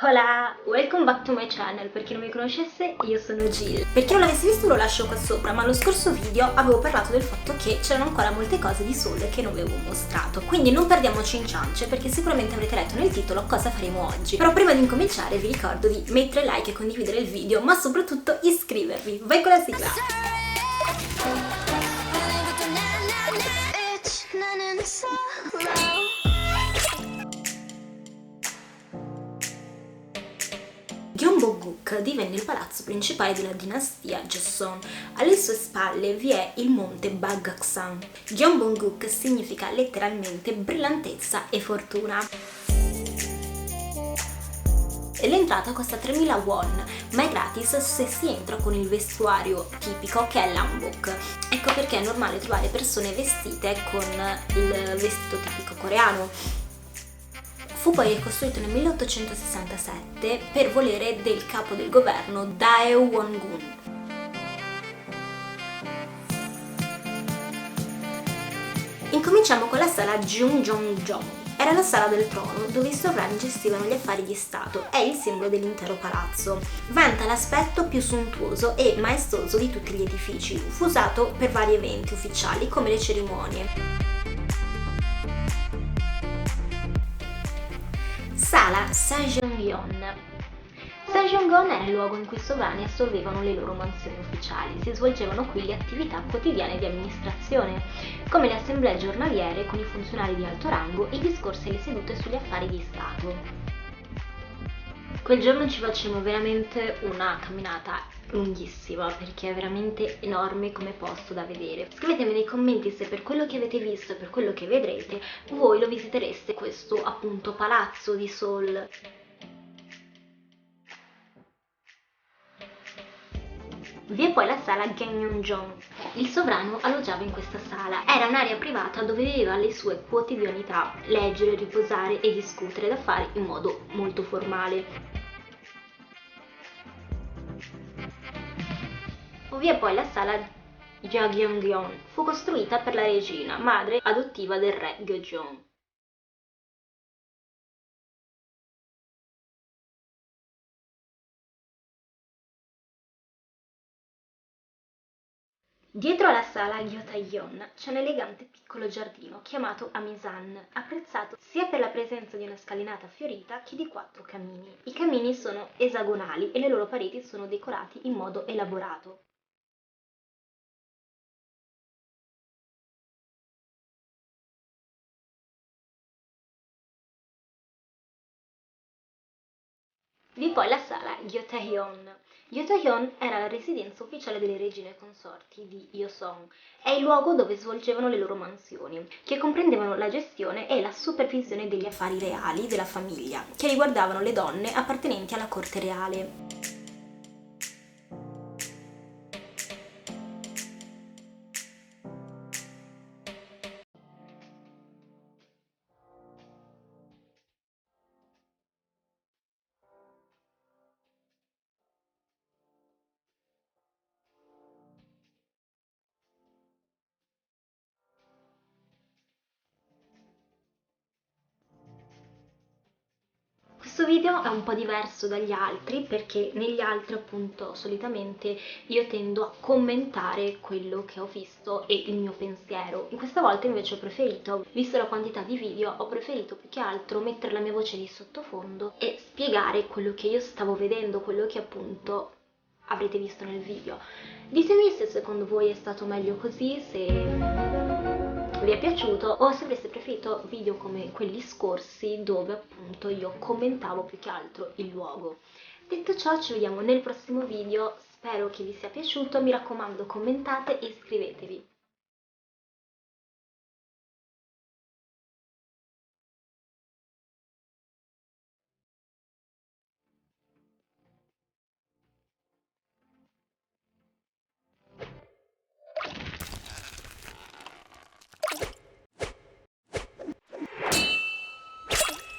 Hola, welcome back to my channel. Per chi non mi conoscesse, io sono Jill. Per chi non l'avesse visto lo lascio qua sopra, ma lo scorso video avevo parlato del fatto che c'erano ancora molte cose di Soul che non vi avevo mostrato, quindi non perdiamoci in ciance perché sicuramente avrete letto nel titolo cosa faremo oggi. Però prima di incominciare vi ricordo di mettere like e condividere il video, ma soprattutto iscrivervi. Vai con la sigla! Gyeongbokguk divenne il palazzo principale della dinastia Joseon. Alle sue spalle vi è il monte Bagaksan. Gyeongbokguk significa letteralmente brillantezza e fortuna. L'entrata costa 3.000 won, ma è gratis se si entra con il vestuario tipico che è l'hanbok. Ecco perché è normale trovare persone vestite con il vestito tipico coreano. Fu poi ricostruito nel 1867 per volere del capo del governo Dae Won-gun. Incominciamo con la sala Jungjong-jong. Era la sala del trono dove i sovrani gestivano gli affari di Stato, è il simbolo dell'intero palazzo. Vanta l'aspetto più sontuoso e maestoso di tutti gli edifici, fu usato per vari eventi ufficiali come le cerimonie. Sala Sajeongyeon. Sajeongyeon era il luogo in cui i sovrani assolvevano le loro mansioni ufficiali. Si svolgevano qui le attività quotidiane di amministrazione, come le assemblee giornaliere con i funzionari di alto rango, i discorsi e le sedute sugli affari di Stato. Quel giorno ci facciamo veramente una camminata lunghissima perché è veramente enorme come posto da vedere. Scrivetemi nei commenti se per quello che avete visto e per quello che vedrete voi lo visitereste questo appunto palazzo di Seoul. Vi è poi la sala Gangneonjong. Il sovrano alloggiava in questa sala. Era un'area privata dove viveva le sue quotidianità, leggere, riposare e discutere da fare in modo molto formale. Vi è poi la sala Jagyeongyeon. Fu costruita per la regina, madre adottiva del re Gyeojong. Dietro alla sala Gyotaeon c'è un elegante piccolo giardino chiamato Amisan, apprezzato sia per la presenza di una scalinata fiorita che di 4 camini. I camini sono esagonali e le loro pareti sono decorati in modo elaborato. Vi poi la sala Gyotaeon. Gyotaeon era la residenza ufficiale delle regine consorti di Joseon. È il luogo dove svolgevano le loro mansioni, che comprendevano la gestione e la supervisione degli affari reali della famiglia, che riguardavano le donne appartenenti alla corte reale. Questo video è un po' diverso dagli altri perché negli altri appunto solitamente io tendo a commentare quello che ho visto e il mio pensiero. In questa volta invece ho preferito, visto la quantità di video, ho preferito più che altro mettere la mia voce di sottofondo e spiegare quello che io stavo vedendo, quello che appunto avrete visto nel video. Ditemi se secondo voi è stato meglio così, se vi è piaciuto o se avreste preferito video come quelli scorsi dove appunto io commentavo più che altro il luogo. Detto ciò, ci vediamo nel prossimo video, spero che vi sia piaciuto, mi raccomando commentate e iscrivetevi.